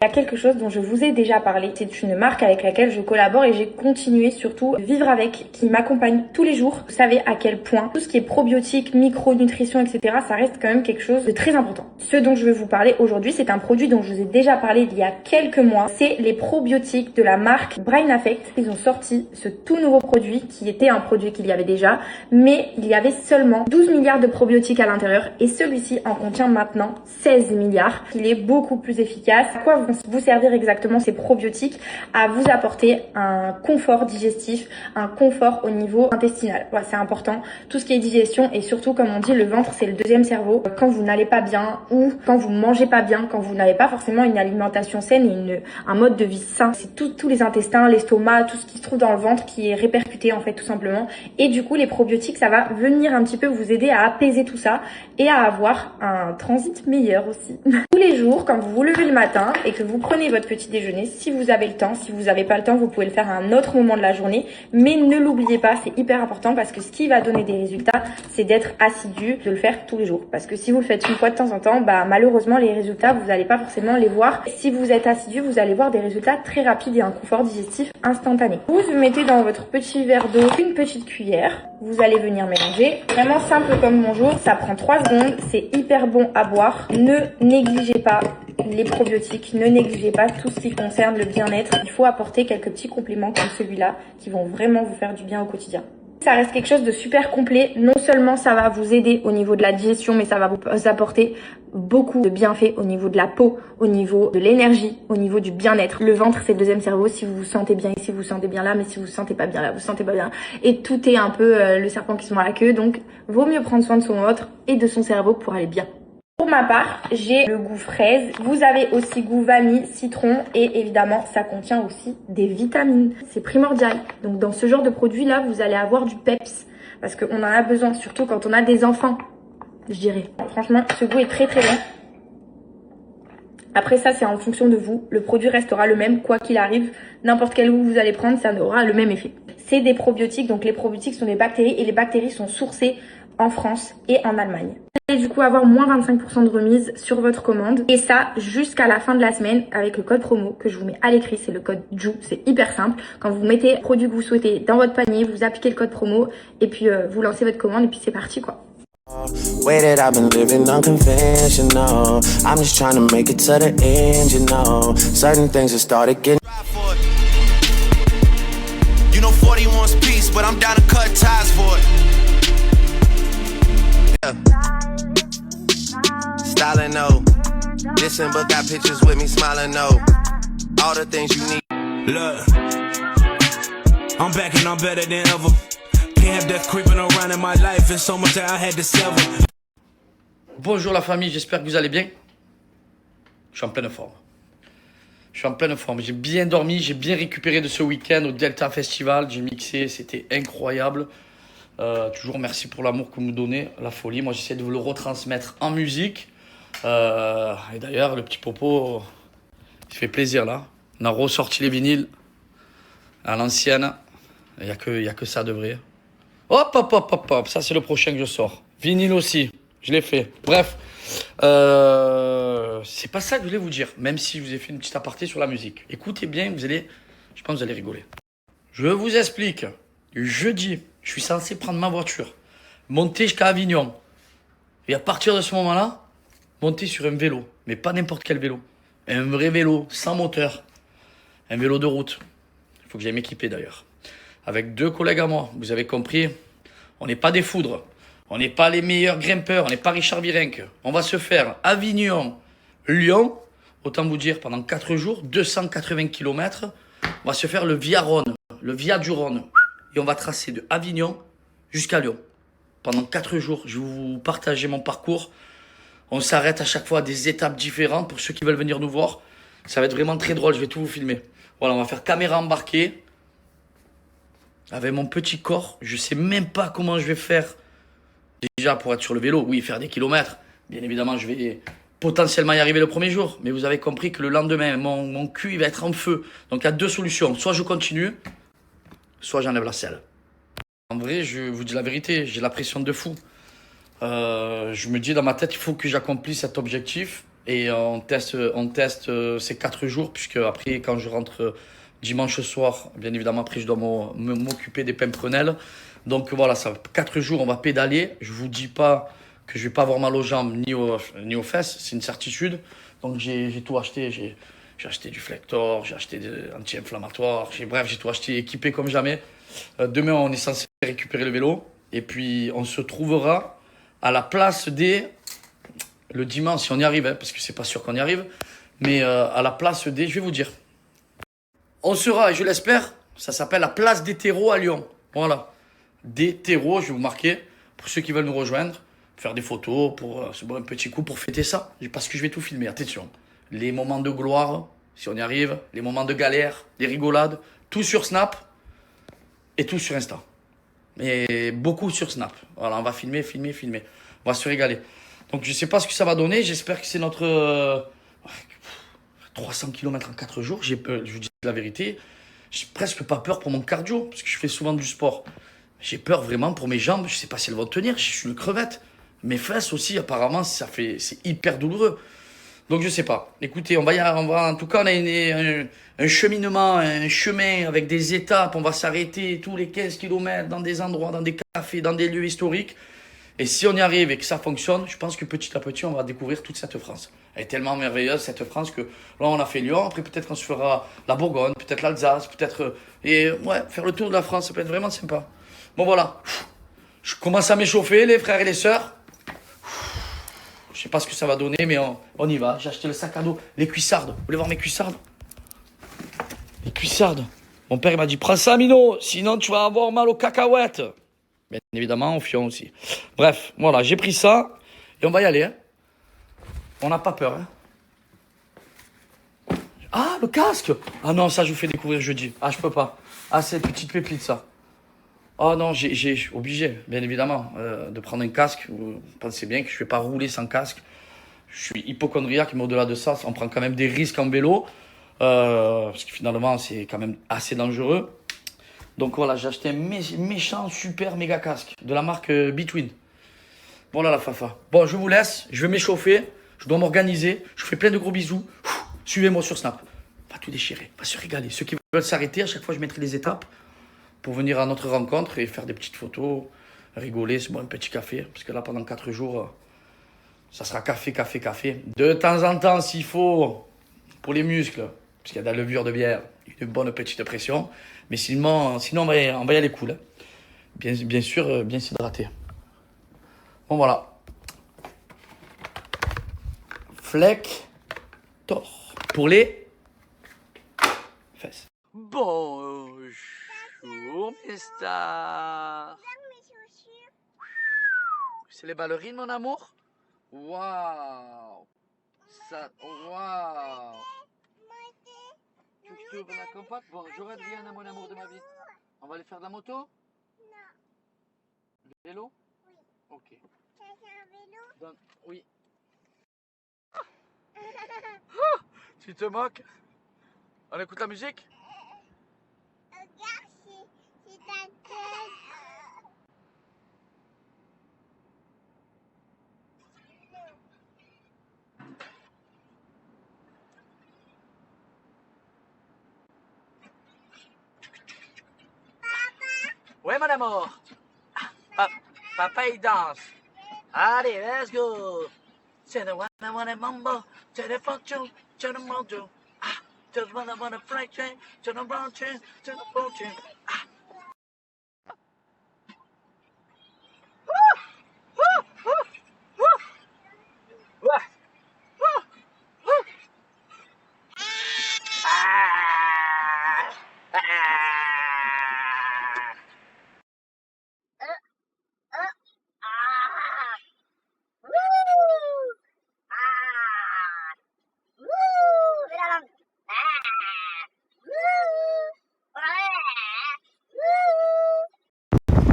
Il y a quelque chose dont je vous ai déjà parlé, c'est une marque avec laquelle je collabore et j'ai continué surtout de vivre avec, qui m'accompagne tous les jours. Vous savez à quel point tout ce qui est probiotique, micronutrition, etc. ça reste quand même quelque chose de très important. Ce dont je veux vous parler aujourd'hui, c'est un produit dont je vous ai déjà parlé il y a quelques mois. C'est les probiotiques de la marque Brain Affect. Ils ont sorti ce tout nouveau produit qui était un produit qu'il y avait déjà, mais il y avait seulement 12 milliards de probiotiques à l'intérieur et celui-ci en contient maintenant 16 milliards. Il est beaucoup plus efficace. À quoi vont vous servir exactement ces probiotiques? À vous apporter un confort digestif, un confort au niveau intestinal. Voilà, c'est important. Tout ce qui est digestion et surtout, comme on dit, le ventre, c'est le deuxième cerveau. Quand vous n'allez pas bien ou quand vous mangez pas bien, quand vous n'avez pas forcément une alimentation saine et un mode de vie sain, c'est tous les intestins, l'estomac, tout ce qui se trouve dans le ventre qui est répercuté en fait tout simplement. Et du coup, les probiotiques, ça va venir un petit peu vous aider à apaiser tout ça et à avoir un transit meilleur aussi. Tous les jours, quand vous vous levez le matin et que vous prenez votre petit déjeuner, si vous avez le temps, si vous n'avez pas le temps, vous pouvez le faire à un autre moment de la journée, mais ne l'oubliez pas, c'est hyper important parce que ce qui va donner des résultats, c'est d'être assidu, de le faire tous les jours. Parce que si vous le faites une fois de temps en temps, malheureusement les résultats, vous n'allez pas forcément les voir. Si vous êtes assidu, vous allez voir des résultats très rapides et un confort digestif instantané. Vous mettez dans votre petit verre d'eau une petite cuillère, vous allez venir mélanger. Vraiment simple comme bonjour, ça prend 3 secondes, c'est hyper bon à boire. Ne négligez pas les probiotiques, ne négligez pas tout ce qui concerne le bien-être. Il faut apporter quelques petits compléments comme celui-là qui vont vraiment vous faire du bien au quotidien. Ça reste quelque chose de super complet. Non seulement ça va vous aider au niveau de la digestion, mais ça va vous apporter beaucoup de bienfaits au niveau de la peau, au niveau de l'énergie, au niveau du bien-être. Le ventre, c'est le deuxième cerveau. Si vous vous sentez bien ici, vous vous sentez bien là, mais si vous vous sentez pas bien là, vous vous sentez pas bien. Et tout est un peu le serpent qui se mord la queue. Donc, vaut mieux prendre soin de son ventre et de son cerveau pour aller bien. Pour ma part, j'ai le goût fraise. Vous avez aussi goût vanille, citron et évidemment, ça contient aussi des vitamines. C'est primordial. Donc, dans ce genre de produit-là, vous allez avoir du peps parce qu'on en a besoin, surtout quand on a des enfants, je dirais. Franchement, ce goût est très très bon. Après ça, c'est en fonction de vous. Le produit restera le même, quoi qu'il arrive. N'importe quel goût vous allez prendre, ça aura le même effet. C'est des probiotiques, donc les probiotiques sont des bactéries et les bactéries sont sourcées en France et en Allemagne. Vous allez du coup avoir moins 25% de remise sur votre commande. Et ça, jusqu'à la fin de la semaine avec le code promo que je vous mets à l'écrit, c'est le code JOU. C'est hyper simple. Quand vous mettez le produit que vous souhaitez dans votre panier, vous appliquez le code promo et puis vous lancez votre commande et puis c'est parti quoi. Way that I've been living unconventional. I'm just trying to make it to the end, you know. Certain things have started getting. You know 40 wants peace, but I'm down to cut ties for it. Yeah. Styling no. Listen, but got pictures with me smiling no. All the things you need. Look, I'm back and I'm better than ever. Can't have death creeping around in my life. It's so much that I had to sever. Bonjour la famille, j'espère que vous allez bien. Je suis en pleine forme. J'ai bien dormi, j'ai bien récupéré de ce week-end au Delta Festival. J'ai mixé, c'était incroyable. Toujours merci pour l'amour que vous me donnez, la folie. Moi, j'essaie de vous le retransmettre en musique. Et d'ailleurs, le petit popo, il fait plaisir là. On a ressorti les vinyles à l'ancienne. Il n'y a que ça de vrai. Hop, ça c'est le prochain que je sors. Vinyle aussi, je l'ai fait. Bref, c'est pas ça que je voulais vous dire, même si je vous ai fait une petite aparté sur la musique. Écoutez bien, je pense que vous allez rigoler. Je vous explique. Jeudi, je suis censé prendre ma voiture, monter jusqu'à Avignon. Et à partir de ce moment-là, monter sur un vélo. Mais pas n'importe quel vélo. Un vrai vélo, sans moteur. Un vélo de route. Il faut que j'aille m'équiper d'ailleurs. Avec 2 collègues à moi, vous avez compris, on n'est pas des foudres. On n'est pas les meilleurs grimpeurs, on n'est pas Richard Virenque. On va se faire Avignon, Lyon, autant vous dire pendant 4 jours, 280 km. On va se faire le Via Rhône, le Via du Rhône. Et on va tracer de Avignon jusqu'à Lyon. Pendant 4 jours, je vais vous partager mon parcours. On s'arrête à chaque fois à des étapes différentes pour ceux qui veulent venir nous voir. Ça va être vraiment très drôle, je vais tout vous filmer. Voilà, on va faire caméra embarquée. Avec mon petit corps, je sais même pas comment je vais faire. Déjà pour être sur le vélo, oui, faire des kilomètres. Bien évidemment, je vais potentiellement y arriver le premier jour. Mais vous avez compris que le lendemain, mon cul il va être en feu. Donc il y a 2 solutions. Soit je continue, soit j'enlève la selle. En vrai, je vous dis la vérité, j'ai la pression de fou. Je me dis dans ma tête, il faut que j'accomplisse cet objectif. Et on teste ces 4 jours, puisque après, quand je rentre dimanche soir, bien évidemment, après, je dois m'occuper des pimprenelles. Donc voilà, ça 4 jours, on va pédaler. Je vous dis pas que je vais pas avoir mal aux jambes ni aux fesses, c'est une certitude. Donc j'ai tout acheté. J'ai acheté du Flector, j'ai acheté des anti-inflammatoires. Bref, j'ai tout acheté, équipé comme jamais. Demain, on est censé récupérer le vélo. Et puis, on se trouvera à la place des... Le dimanche, si on y arrive, hein, parce que c'est pas sûr qu'on y arrive. Mais à la place des... Je vais vous dire. On sera, et je l'espère, ça s'appelle la place des terreaux à Lyon. Voilà. Des terreaux, je vais vous marquer, pour ceux qui veulent nous rejoindre, faire des photos, pour se boire un petit coup, pour fêter ça. Parce que je vais tout filmer, attention. Les moments de gloire, si on y arrive, les moments de galère, les rigolades, tout sur Snap et tout sur Insta. Et beaucoup sur Snap. Voilà, on va filmer. On va se régaler. Donc je sais pas ce que ça va donner, j'espère que c'est notre 300 km en 4 jours. Je vous dis la vérité, j'ai presque pas peur pour mon cardio, parce que je fais souvent du sport. J'ai peur vraiment pour mes jambes, je sais pas si elles vont tenir, je suis une crevette. Mes fesses aussi, apparemment, c'est hyper douloureux. Donc je sais pas. Écoutez, on va en tout cas, on a un cheminement, un chemin avec des étapes. On va s'arrêter tous les 15 km dans des endroits, dans des cafés, dans des lieux historiques. Et si on y arrive et que ça fonctionne, je pense que petit à petit, on va découvrir toute cette France. Elle est tellement merveilleuse, cette France, que là, on a fait Lyon. Après, peut-être qu'on se fera la Bourgogne, peut-être l'Alsace, peut-être... Et ouais, faire le tour de la France, ça peut être vraiment sympa. Bon, voilà. Je commence à m'échauffer, les frères et les sœurs. Je sais pas ce que ça va donner, mais on y va. J'ai acheté le sac à dos, les cuissardes. Vous voulez voir mes cuissardes? Les cuissardes. Mon père il m'a dit, prends ça, Mino, sinon tu vas avoir mal aux cacahuètes. Bien évidemment, au fion aussi. Bref, voilà, j'ai pris ça et on va y aller. Hein. On n'a pas peur. Hein. Ah, le casque! Ah non, ça je vous fais découvrir jeudi. Ah, je peux pas. Ah, c'est une petite pépite, ça. Oh non, j'ai obligé, bien évidemment, de prendre un casque. Vous pensez bien que je ne vais pas rouler sans casque. Je suis hypochondriaque, mais au-delà de ça, on prend quand même des risques en vélo. Parce que finalement, c'est quand même assez dangereux. Donc voilà, j'ai acheté un méchant, super, méga casque de la marque Between. Voilà la fafa. Bon, je vous laisse, je vais m'échauffer, je dois m'organiser. Je vous fais plein de gros bisous. Suivez-moi sur Snap. On va tout déchirer, on va se régaler. Ceux qui veulent s'arrêter, à chaque fois, je mettrai des étapes pour venir à notre rencontre et faire des petites photos, rigoler, se boire un petit café. Parce que là, pendant 4 jours, ça sera café. De temps en temps, s'il faut, pour les muscles, parce qu'il y a de la levure de bière, une bonne petite pression. Mais sinon on va y aller cool. Hein. Bien sûr, bien s'hydrater. Bon, voilà. Flector. Pour les fesses. Bonjour, mes stars. C'est les ballerines, mon amour? Waouh. Waouh. Tu ouvres la compote? Bonjour Adrienne, mon amour de ma vie. On va aller faire de la moto? Non. Le vélo? Oui. Ok. Tu vas faire un vélo? Oui. Tu te moques? On écoute la musique? Regarde si ta tête. Ouais, mon amour. Papa, il danse. Allez, let's go. C'est le one I wanna mambo. C'est le function. C'est le mojo. C'est le one I wanna fly train. C'est le brown train. C'est le brown train.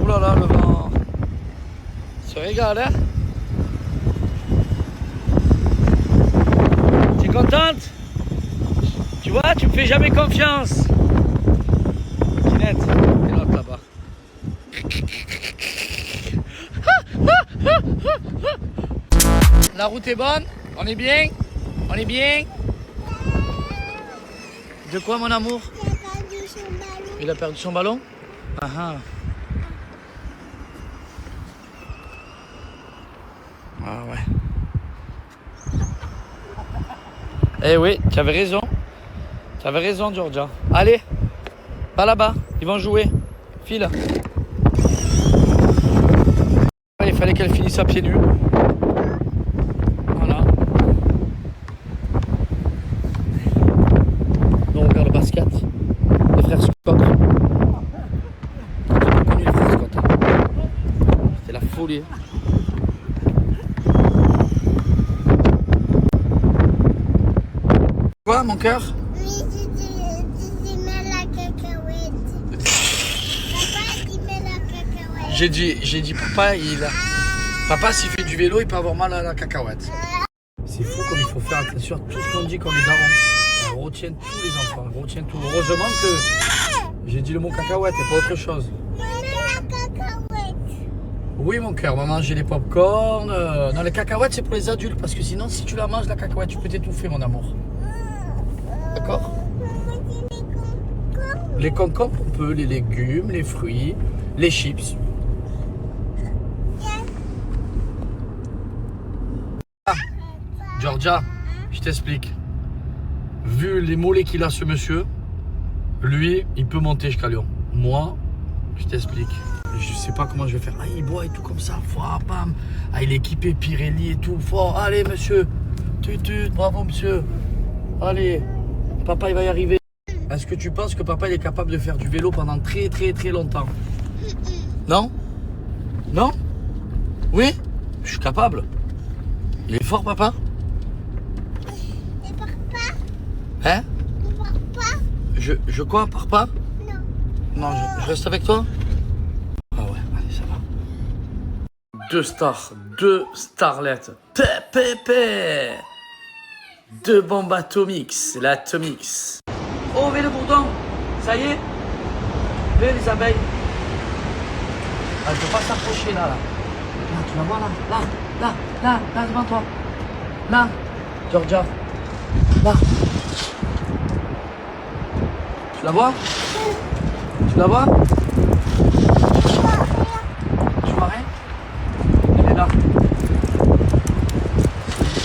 Oulala, le vent se régale, hein? T'es contente? Tu vois, tu me fais jamais confiance. Kinette, t'es l'autre là-bas. La route est bonne, on est bien. On est bien? De quoi, mon amour? Il a perdu son ballon? Ah ah. Ah ouais. Eh oui, tu avais raison. Tu avais raison, Georgia. Allez, pas là-bas, ils vont jouer. File. Il fallait qu'elle finisse à pieds nus. Voilà. Nous on regarde le basket. Les frères Scott. J'ai pas connu les frères Scott. C'était la folie. Quoi, mon cœur? Oui, tu mets la cacahuète. Papa, tu mets la cacahuète. J'ai dit papa, papa s'il fait du vélo, il peut avoir mal à la cacahuète. C'est fou comme il faut faire attention à tout ce qu'on dit comme les darons. On retient tous les enfants, on retient tout. Heureusement que j'ai dit le mot cacahuète et pas autre chose. Tu mets la cacahuète. Oui mon cœur, on va manger les pop-corn. Non, les cacahuètes c'est pour les adultes parce que sinon si tu la manges la cacahuète, tu peux t'étouffer mon amour. D'accord? Les concombres, on peut, les légumes, les fruits, les chips. Ah, Georgia, je t'explique. Vu les mollets qu'il a ce monsieur, lui, il peut monter jusqu'à Lyon. Moi, je t'explique. Je sais pas comment je vais faire. Ah, il boit et tout comme ça. Fouah, bam. Ah, il est équipé Pirelli et tout. Fort. Allez, monsieur. Tutut, bravo, monsieur. Allez. Papa, il va y arriver. Est-ce que tu penses que papa il est capable de faire du vélo pendant très très très longtemps? Non? Non? Oui? Je suis capable. Il est fort, papa? Et papa? Hein? Et papa? Je quoi, papa? Non. Non, je reste avec toi? Ah ouais, allez, ça va. Deux starlettes. Pépé. Deux bombes Atomix, la Atomix. Oh, mais le bourdon, ça y est. Viens les abeilles. Ah, je peux pas s'approcher là. Là, tu la vois là. Là, devant toi. Là, Georgia. Là. Tu la vois? Tu la vois? Tu vois rien? Elle est là.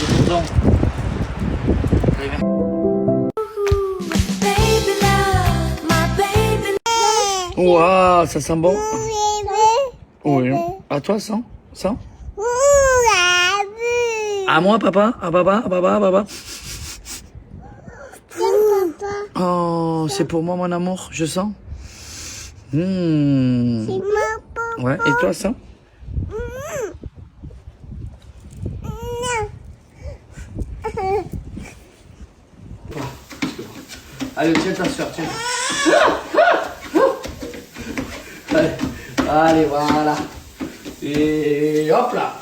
Le bourdon. Waouh, ça sent bon. Oui. À toi, sans? À moi, papa? À papa? Oh, c'est pour moi, mon amour, je sens. Ouais, et toi, ça? Allez, tiens ta soeur, tiens. Allez, voilà. Et hop là.